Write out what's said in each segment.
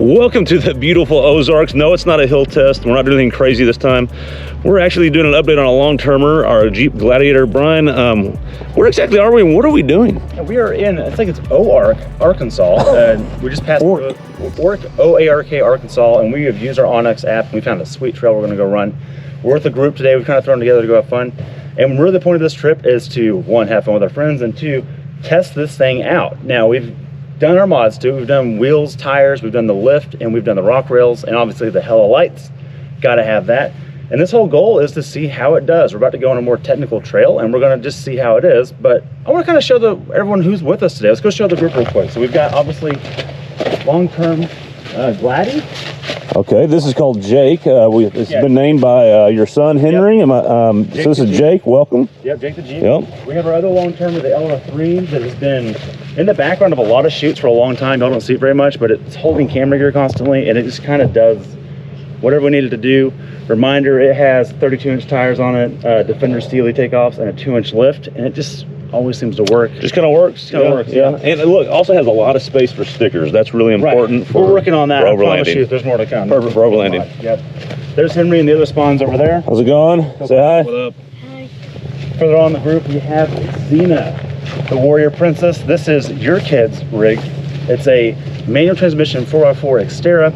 Welcome to the beautiful Ozarks. No, it's not a hill test. We're not doing anything crazy this time. We're actually doing an update on a long-termer, our Jeep Gladiator. Brian, where exactly are we and what are we doing? We are in, I think it's Arkansas. We just passed OARK, Arkansas, and we have used our Onyx app and we found a sweet trail we're gonna go run. We're with a group today. We've kind of thrown together to go have fun. And really the point of this trip is to, one, have fun with our friends, and two, test this thing out. Now, we've done our mods too. We've done wheels, tires, we've done the lift, and we've done the rock rails, and obviously the hella lights. Gotta have that. And this whole goal is to see how it does. We're about to go on a more technical trail, and we're gonna just see how it is. But I wanna kind of show everyone who's with us today. Let's go show the group real quick. So we've got, obviously, Long Term Gladiator. Okay, this is called Jake. It's been named by your son, Henry. Yep. So this is Jake, welcome. Yep, Jake the Jeep. Yep. We have our other long-term, the LR3, that has been in the background of a lot of shoots for a long time. Y'all don't see it very much, but it's holding camera gear constantly, and it just kind of does whatever we needed to do. Reminder, it has 32-inch tires on it, Defender Steely takeoffs, and a 2-inch lift, and it just always seems to work. Just kind of works. Yeah. And look, also has a lot of space for stickers. That's really important. Right. We're working on that. For overlanding. There's more to come. Perfect for overlanding. Yep. There's Henry and the other spawns over there. How's it going? Say hi. What up? Hi. Further on in the group, we have Xena, the Warrior Princess. This is your kid's rig. It's a manual transmission 4x4 Xterra.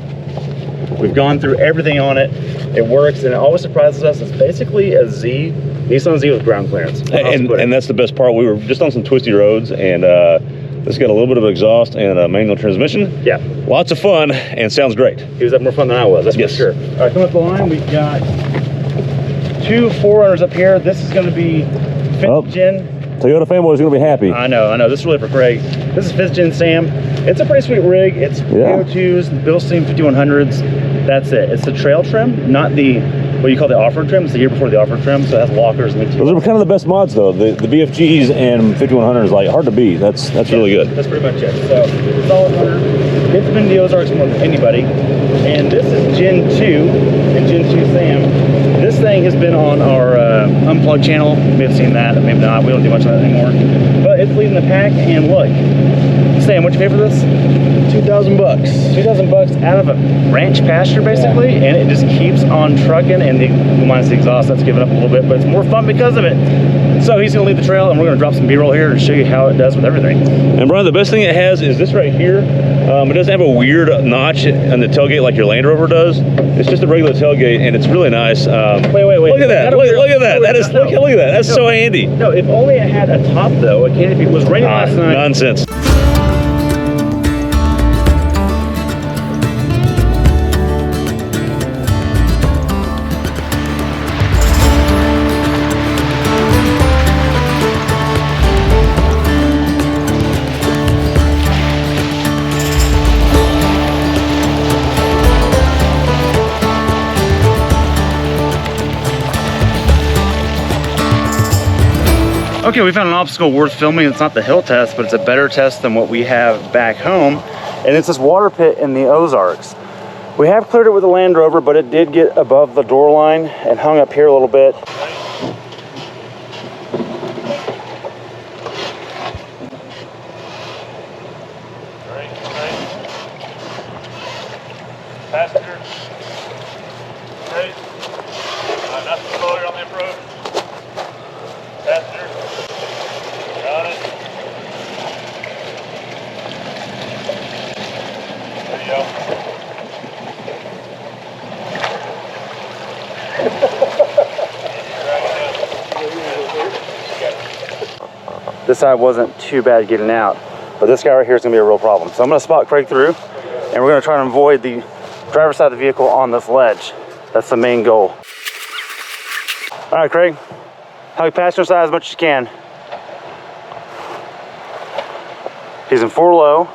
We've gone through everything on it. It works, and it always surprises us. It's basically a Nissan Z with ground clearance. And that's the best part. We were just on some twisty roads, and this got a little bit of exhaust and a manual transmission. Yeah. Lots of fun, and sounds great. He was having more fun than I was, that's for sure. All right, coming up the line, we've got 2 4Runners up here. This is going to be 5th gen. Toyota fanboy's going to be happy. I know. This is really for Craig. This is 5th gen Sam. It's a pretty sweet rig. It's PO2s, Bilstein 5100s. That's it. It's the trail trim, not the what you call the off-road trim. It's the year before the off-road trim, so it has lockers and those are kind of the best mods though. The BFGs and 5100s, like, hard to beat. That's really good. That's pretty much it. So solid hunter. It's been in the Ozarks more than anybody. And this is Gen 2 and Gen 2 Sam. This thing has been on our Unplugged channel. You may have seen that, maybe not. We don't do much of that anymore. But it's leading the pack, and look. Sam, what'd you pay for this? 2,000 bucks. 2,000 bucks out of a ranch pasture, basically, and it just keeps on trucking. And minus the exhaust, that's giving up a little bit, but it's more fun because of it. So he's gonna lead the trail, and we're gonna drop some B-roll here and show you how it does with everything. And Brian, the best thing it has is this right here. It doesn't have a weird notch on the tailgate like your Land Rover does. It's just a regular tailgate, and it's really nice. Wait. Look at that! Look at that! Look at that! That's so handy. No, if only it had a top though. A canopy. It was raining last night. Nonsense. Okay, we found an obstacle worth filming. It's not the hill test, but it's a better test than what we have back home. And it's this water pit in the Ozarks. We have cleared it with a Land Rover, but it did get above the door line and hung up here a little bit. Passenger. Great. Nothing slower on the approach. Passenger. Got it. There you go. This side wasn't too bad getting out, but this guy right here is gonna be a real problem. So I'm gonna spot Craig through, and we're gonna try and avoid the driver's side of the vehicle on this ledge. That's the main goal. All right, Craig, hug passenger side as much as you can. He's in 4 low,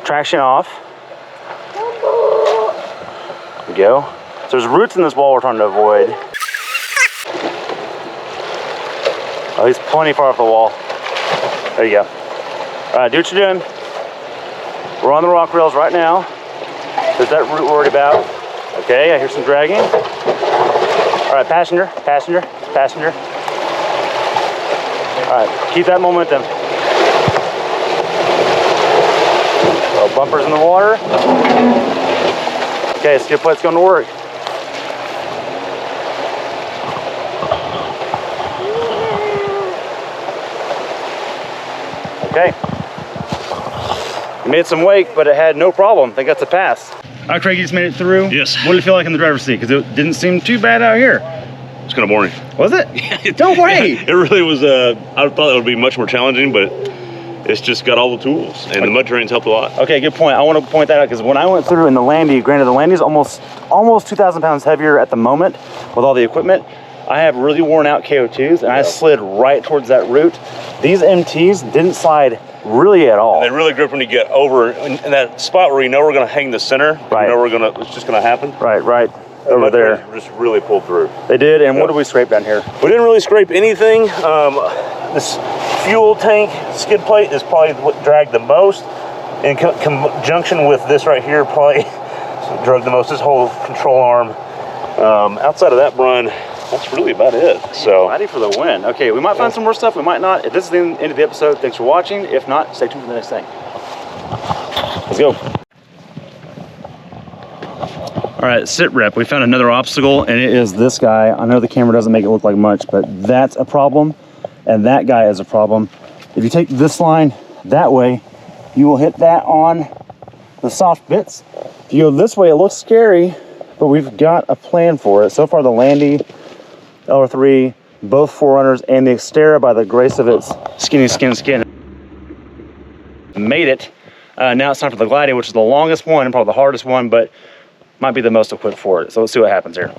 traction off. There we go. So there's roots in this wall we're trying to avoid. Oh, he's plenty far off the wall. There you go. All right, do what you're doing. We're on the rock rails right now. There's that root worried about. Okay, I hear some dragging. All right, passenger. All right, keep that momentum. Bumpers in the water. Okay, skid plate's going to work. Okay. It made some wake, but it had no problem. I think that's a pass. All right, Craig, you just made it through. Yes. What did it feel like in the driver's seat? Because it didn't seem too bad out here. It's kind of boring. Was it? Don't worry. It really was. I thought it would be much more challenging, but it's just got all the tools, and the mud terrain's helped a lot. Okay, good point. I want to point that out because when I went through in the Landy, granted the Landy's almost 2,000 pounds heavier at the moment with all the equipment. I have really worn out KO2s, and I slid right towards that route. These MTs didn't slide really at all. And they really grip when you get over in that spot where you know we're going to hang the center. Right. You know it's just going to happen. Right. Over there. Just really pulled through. They did, and what did we scrape down here? We didn't really scrape anything. This fuel tank skid plate is probably what dragged the most. In conjunction with this right here, probably dragged the most. This whole control arm. Outside of that, Brian, that's really about it. So ready for the win. Okay, we might find some more stuff. We might not. If this is the end of the episode, thanks for watching. If not, stay tuned for the next thing. Let's go. All right, sit rep. We found another obstacle, and it is this guy. I know the camera doesn't make it look like much, but that's a problem, and that guy is a problem. If you take this line that way, you will hit that on the soft bits. If you go this way, it looks scary, but we've got a plan for it. So far, the Landy, LR3, both 4Runners, and the Xterra, by the grace of its skin, made it. Now it's time for the Gladiator, which is the longest one and probably the hardest one, but might be the most equipped for it. So let's see what happens here. You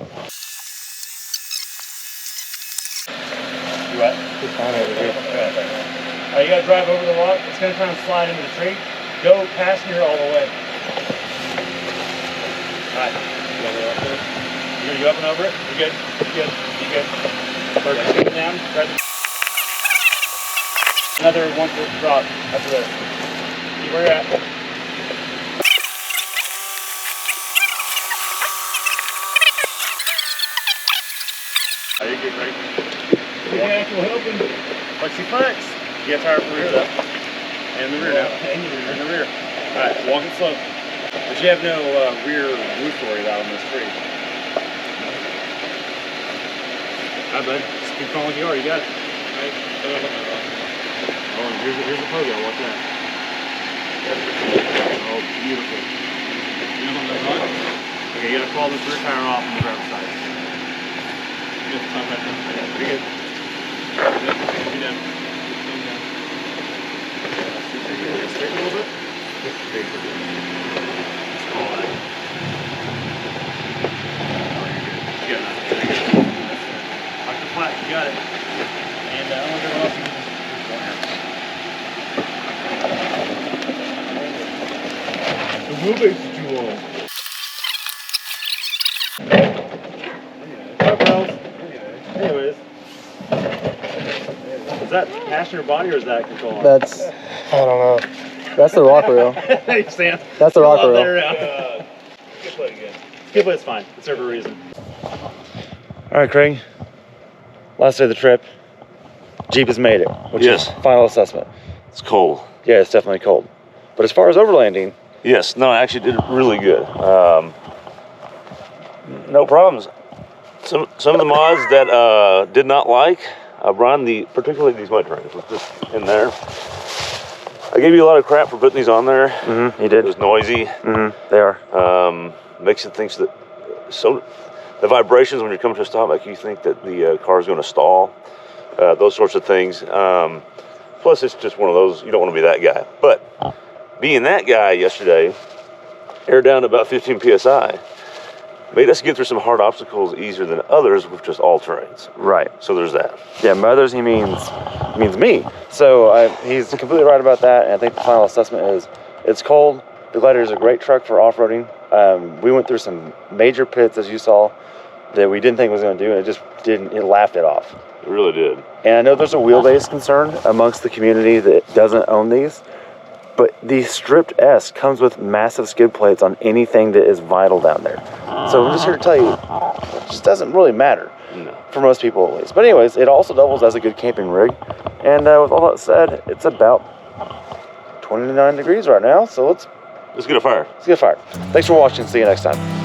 what? It's fine over here. All right, you gotta drive over the rock. It's gonna kind of slide into the tree. Go passenger all the way. All right. You're gonna go up and over it? You're good. You're good. You're good. Perfect. Take it down. Another 1 foot drop after this. Keep where you're at. Are you good, right? Okay, actual helping. Flex. You got tired from the rear though. And the rear now. And the rear. Alright, walk it slow. But you have no rear roof to worry about on this tree. Alright, bud. Just keep going like you are. You got it. Alright. Oh, here's the pogo. Watch that. Oh, beautiful. Okay, you gotta pull this rear tire off on the driver's side. Pretty good. Be down. Straighten a little bit. You got that. Lock the flat. You got it. And I want everyone else to use this. The wheelbase is too long. Anyways, is that passenger body or is that control arm? That's, I don't know. That's the rock rail. Hey, Sam. That's the rock rail. Skid plate again. Skid plate's fine. It's there for a reason. All right, Craig. Last day of the trip. Jeep has made it, which is final assessment. It's cold. Yeah, it's definitely cold. But as far as overlanding, Yes, no, I actually did really good. No problems. Some of the mods that did not like, Brian, particularly these mud terrains, was just in there. I gave you a lot of crap for putting these on there. Mm-hmm, you did. It was noisy. Mm-hmm, they are. Makes it think that the vibrations when you're coming to a stop, like you think that the car is going to stall. Those sorts of things. Plus, it's just one of those, you don't want to be that guy. But being that guy yesterday, air down to about 15 PSI, made us get through some hard obstacles easier than others with just all terrains. Right. So there's that. Yeah, mothers, he means me. So he's completely right about that. And I think the final assessment is it's cold. The Gladiator is a great truck for off-roading. We went through some major pits, as you saw, that we didn't think it was going to do, and it just didn't. It laughed it off. It really did. And I know there's a wheelbase concern amongst the community that doesn't own these, but the stripped S comes with massive skid plates on anything that is vital down there. So I'm just here to tell you, it just doesn't really matter. No. For most people at least. But anyways, it also doubles as a good camping rig. And with all that said, it's about 29 degrees right now, so let's get a fire. get a fire. Thanks for watching. See you next time.